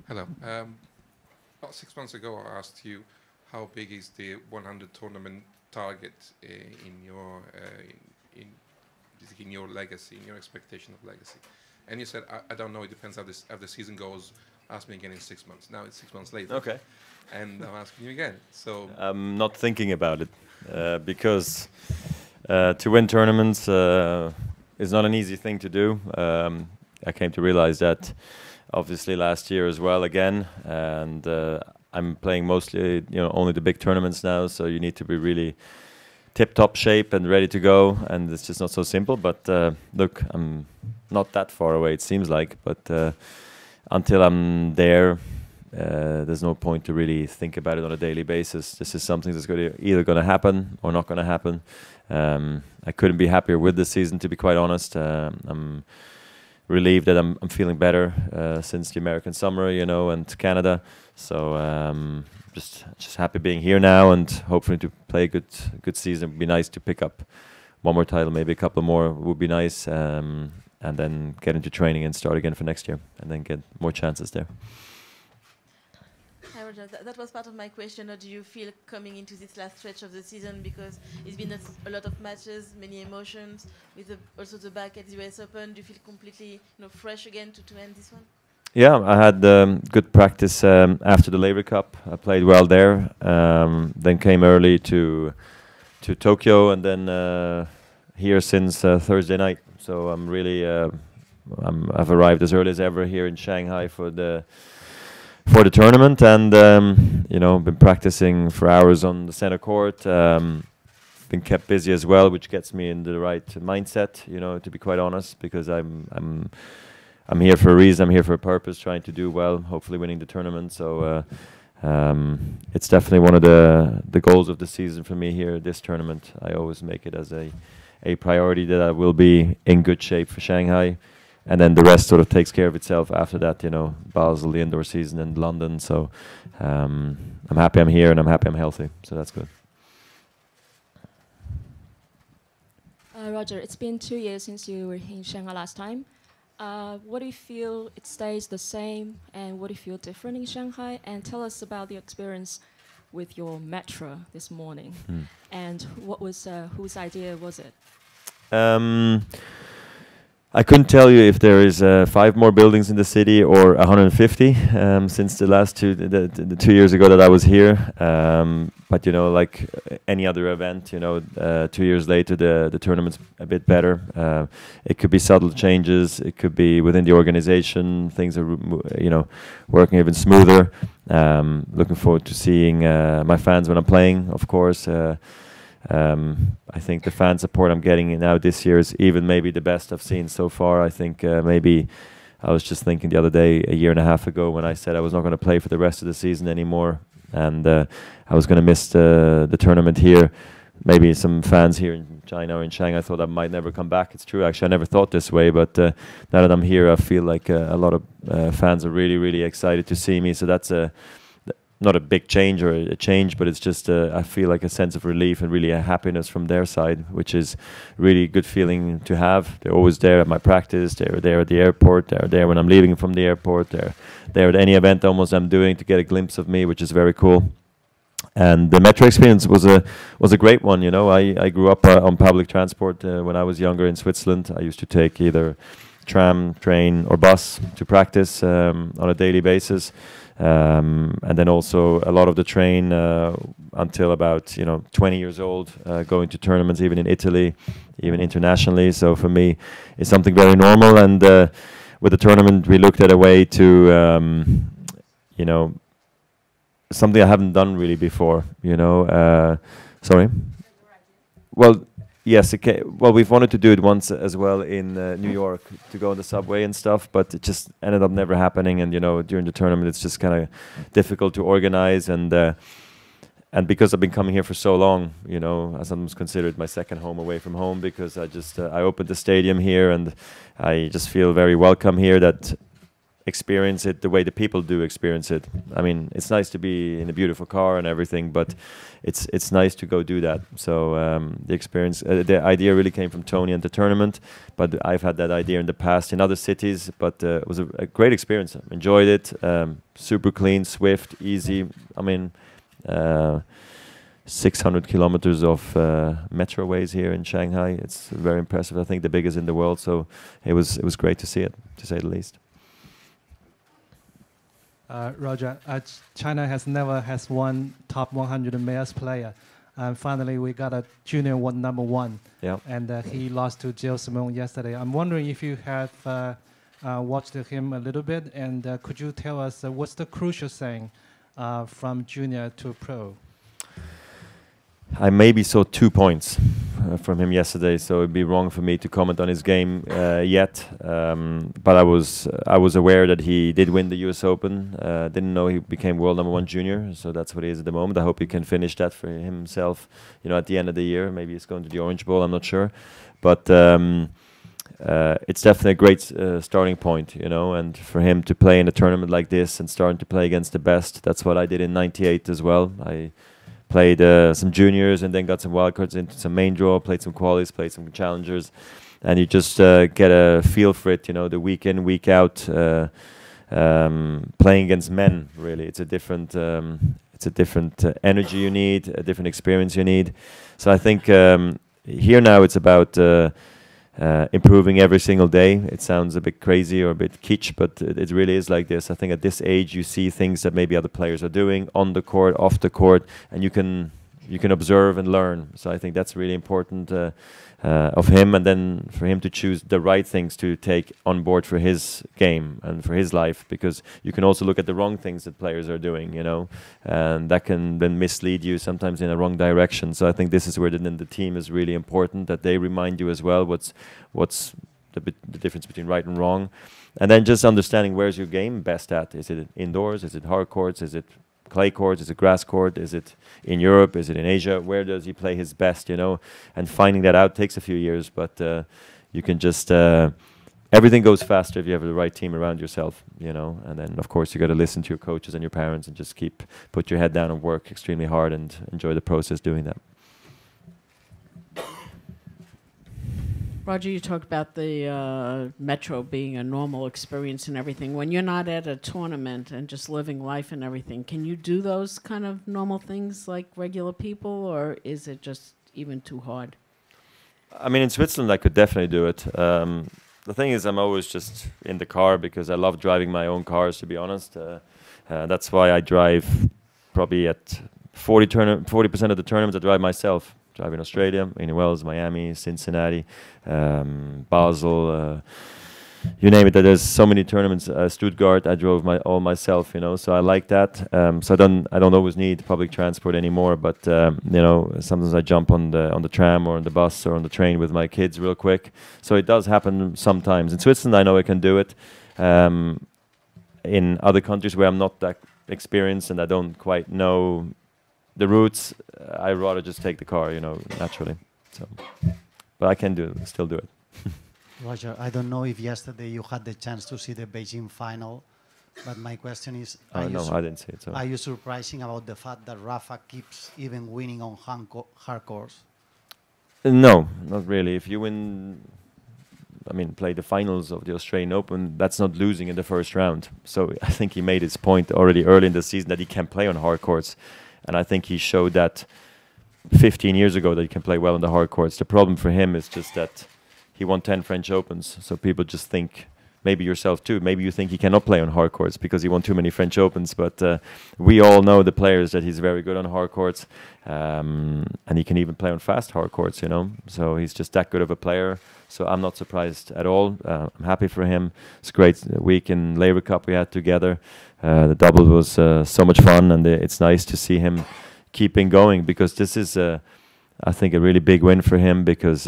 Hello. About 6 months ago, I asked you how big is the 100 tournament target in your in your legacy, in your expectation of legacy, and you said I don't know. It depends how the season goes. Ask me again in 6 months. Now it's 6 months later. Okay. And I'm asking you again. So I'm not thinking about it because to win tournaments is not an easy thing to do. I came to realize that obviously last year as well again, and I'm playing mostly only the big tournaments now, so you need to be really tip-top shape and ready to go, and it's just not so simple. But look, I'm not that far away, it seems like, but until I'm there, there's no point to really think about it on a daily basis. This is something that's either going to happen or not going to happen. I couldn't be happier with this season, to be quite honest. I'm relieved that I'm feeling better since the American summer, and Canada. So just happy being here now, and hopefully to play a good season. It would be nice to pick up one more title, maybe a couple more would be nice, and then get into training and start again for next year, and then get more chances there. Hi Roger, that was part of my question. How do you feel coming into this last stretch of the season? Because it's been a lot of matches, many emotions, with also the back at the US Open. Do you feel completely fresh again to end this one? Yeah, I had good practice after the Labour Cup. I played well there. Then came early to Tokyo, and then here since Thursday night. So I'm really I've arrived as early as ever here in Shanghai for the tournament, and been practicing for hours on the center court. Been kept busy as well, which gets me in the right mindset. To be quite honest, because I'm here for a reason. I'm here for a purpose, trying to do well, hopefully winning the tournament. So it's definitely one of the goals of the season for me here. This tournament, I always make it as a priority that I will be in good shape for Shanghai, and then the rest sort of takes care of itself after that. Basel, the indoor season, and London. So I'm happy I'm here, and I'm happy I'm healthy. So that's good. Roger, it's been 2 years since you were in Shanghai last time. What do you feel it stays the same, and what do you feel different in Shanghai? And tell us about the experience with your metro this morning. And what was whose idea was it? I couldn't tell you if there is 5 more buildings in the city or 150 since the last the 2 years ago that I was here. But like any other event, 2 years later the tournament's a bit better. It could be subtle changes. It could be within the organization. Things are working even smoother. Looking forward to seeing my fans when I'm playing, of course. I think the fan support I'm getting now this year is even maybe the best I've seen so far. I think maybe I was just thinking the other day, a year and a half ago, when I said I was not going to play for the rest of the season anymore, and I was going to miss the tournament here. Maybe some fans here in China or in Shanghai thought I might never come back. It's true, actually, I never thought this way, but now that I'm here, I feel like a lot of fans are really, really excited to see me. So that's not a big change or a change, but it's just I feel like a sense of relief and really a happiness from their side, which is really good feeling to have. They're always there at my practice. They're there at the airport. They're there when I'm leaving from the airport. They're there at any event almost I'm doing to get a glimpse of me, which is very cool. And the metro experience was a great one. I grew up on public transport when I was younger in Switzerland. I used to take either tram, train, or bus to practice on a daily basis. And then also a lot of the train until about 20 years old, going to tournaments even in Italy, even internationally. So for me, it's something very normal. And with the tournament, we looked at a way to something I haven't done really before. Sorry. Well. Yes, well, we've wanted to do it once as well in New York, to go on the subway and stuff, but it just ended up never happening. And during the tournament, it's just kind of difficult to organize. And because I've been coming here for so long, I sometimes consider it my second home away from home, because I opened the stadium here, and I just feel very welcome here. That experience it the way the people do experience it. I mean, it's nice to be in a beautiful car and everything, but it's nice to go do that. So the experience, the idea really came from Tony and the tournament, but I've had that idea in the past in other cities, but it was a great experience. Enjoyed it, super clean, swift, easy. I mean, 600 kilometers of metroways here in Shanghai. It's very impressive. I think the biggest in the world. So it was great to see it, to say the least. Roger, China has never has one top 100 males player. Finally, we got a junior number one. Yeah. And he lost to Gilles Simon yesterday. I'm wondering if you have watched him a little bit, and could you tell us what's the crucial thing from junior to pro? I maybe saw 2 points from him yesterday, so it'd be wrong for me to comment on his game yet. But I was aware that he did win the U.S. Open. Didn't know he became world number one junior, so that's what he is at the moment. I hope he can finish that for himself. You know, at the end of the year, maybe he's going to the Orange Bowl. I'm not sure, but it's definitely a great starting point. You know, and for him to play in a tournament like this and starting to play against the best. That's what I did in '98 as well. I played some juniors and then got some wildcards into some main draw, played some qualies, played some challengers, and you just get a feel for it, you know, the week in, week out, playing against men, really. It's a different energy you need, a different experience you need. So I think here now it's about improving every single day. It sounds a bit crazy or a bit kitsch, but it really is like this. I think at this age you see things that maybe other players are doing on the court, off the court, and you can observe and learn. So I think that's really important of him, and then for him to choose the right things to take on board for his game and for his life, because you can also look at the wrong things that players are doing, you know, and that can then mislead you sometimes in a wrong direction. So I think this is where the team is really important, that they remind you as well what's the difference between right and wrong, and then just understanding where's your game best at. Is it indoors? Is it hard courts? Is it clay courts? Is it grass court? Is it in Europe? Is it in Asia? Where does he play his best, you know? And finding that out takes a few years, but you can just everything goes faster if you have the right team around yourself, you know. And then of course you got to listen to your coaches and your parents and just put your head down and work extremely hard and enjoy the process doing that. Roger, you talked about the metro being a normal experience and everything. When you're not at a tournament and just living life and everything, can you do those kind of normal things like regular people, or is it just even too hard? I mean, in Switzerland I could definitely do it. The thing is, I'm always just in the car because I love driving my own cars, to be honest. That's why I drive probably at 40% of the tournaments I drive myself. Drive in Australia, in Wales, Miami, Cincinnati, Basel, you name it. There's so many tournaments. Stuttgart, I drove all myself, you know. So I like that. So I don't always need public transport anymore. But you know, sometimes I jump on the tram or on the bus or on the train with my kids real quick. So it does happen sometimes. In Switzerland, I know I can do it. In other countries where I'm not that experienced and I don't quite know the routes, I'd rather just take the car, you know, naturally. So, but I can still do it. Roger, I don't know if yesterday you had the chance to see the Beijing final, but my question is, no, I didn't see it. So. Are you surprising about the fact that Rafa keeps even winning on hard courts? No, not really. If you win, I mean, play the finals of the Australian Open, that's not losing in the first round. So I think he made his point already early in the season that he can play on hard courts. And I think he showed that 15 years ago that he can play well on the hard courts. The problem for him is just that he won 10 French Opens. So people just think, maybe yourself too, maybe you think he cannot play on hard courts because he won too many French Opens. But we all know the players that he's very good on hard courts. And he can even play on fast hard courts, you know. So he's just that good of a player. So I'm not surprised at all. I'm happy for him. It's a great week in Labour Cup we had together. The double was so much fun, and it's nice to see him keeping going, because this is, I think, a really big win for him, because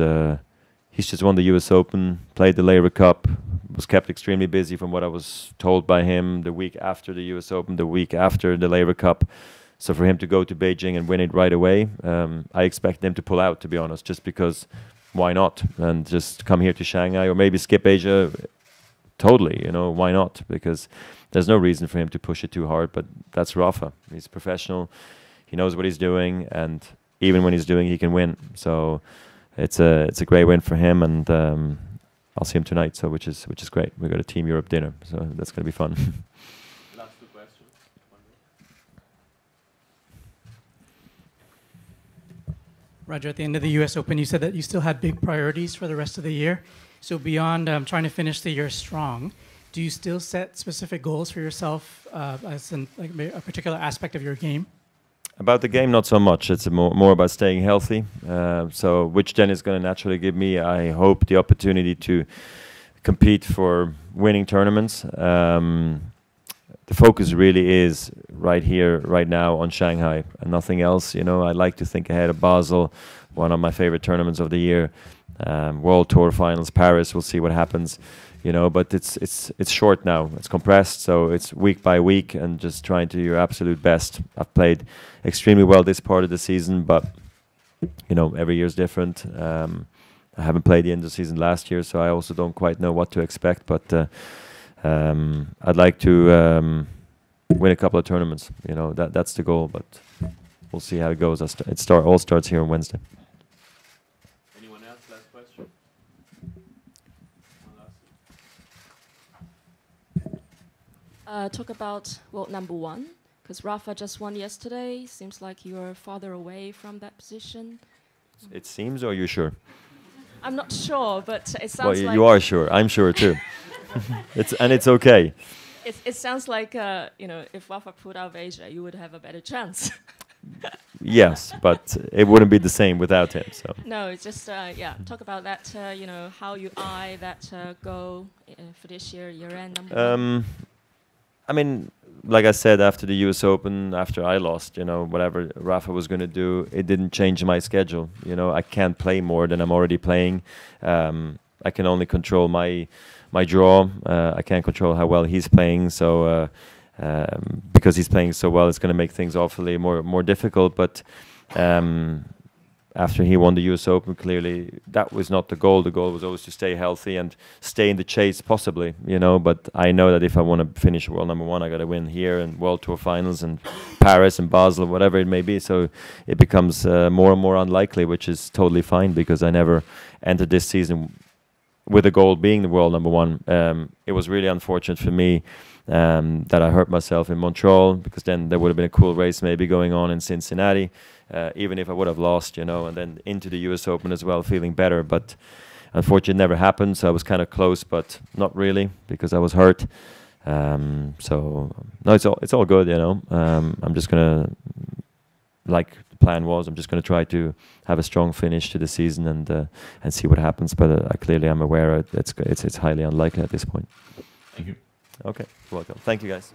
he's just won the US Open, played the Labour Cup, was kept extremely busy from what I was told by him the week after the US Open, the week after the Labour Cup. So for him to go to Beijing and win it right away, I expect him to pull out, to be honest, just because why not? And just come here to Shanghai, or maybe skip Asia totally, why not? Because there's no reason for him to push it too hard, but that's Rafa. He's professional, he knows what he's doing, and even when he's doing, he can win. So it's a great win for him, and I'll see him tonight, so which is great. We got a Team Europe dinner, so that's going to be fun. Last two questions. Roger, at the end of the U.S. Open, you said that you still had big priorities for the rest of the year. So beyond trying to finish the year strong, do you still set specific goals for yourself as in a particular aspect of your game? About the game, not so much. It's more about staying healthy. So which then is going to naturally give me, I hope, the opportunity to compete for winning tournaments. The focus really is right here, right now on Shanghai and nothing else. I like to think ahead of Basel, one of my favorite tournaments of the year. World Tour Finals, Paris. We'll see what happens. But it's short now. It's compressed, so it's week by week and just trying to do your absolute best. I've played extremely well this part of the season, but every year's different. I haven't played the end of the season last year, so I also don't quite know what to expect. But I'd like to win a couple of tournaments. That's the goal, but we'll see how it goes. All starts here on Wednesday. Anyone else? Last question. Talk about world number one, because Rafa just won yesterday. Seems like you're farther away from that position. It seems, or are you sure? I'm not sure, but it sounds like... you are sure. I'm sure too. It's okay. It sounds like, if Rafa put out Asia, you would have a better chance. Yes, but it wouldn't be the same without him. So. No, it's just, talk about that, how you eye that goal for this year-end number one. I mean, like I said, after the US Open, after I lost, whatever Rafa was going to do, it didn't change my schedule. I can't play more than I'm already playing. I can only control my draw. I can't control how well he's playing. So because he's playing so well, it's going to make things awfully more difficult. But after he won the US Open, clearly that was not the goal. The goal was always to stay healthy and stay in the chase, possibly, But I know that if I want to finish world number one, I got to win here and World Tour Finals and Paris and Basel, whatever it may be. So it becomes more and more unlikely, which is totally fine because I never entered this season with the goal being the world number one. It was really unfortunate for me that I hurt myself in Montreal, because then there would have been a cool race maybe going on in Cincinnati, even if I would have lost, and then into the US Open as well, feeling better. But unfortunately, it never happened. So I was kind of close, but not really, because I was hurt. So no, it's all good, I'm just gonna, like the plan was, I'm just gonna try to have a strong finish to the season and see what happens. But clearly, I'm aware it's highly unlikely at this point. Thank you. Okay, you're welcome. Thank you, guys.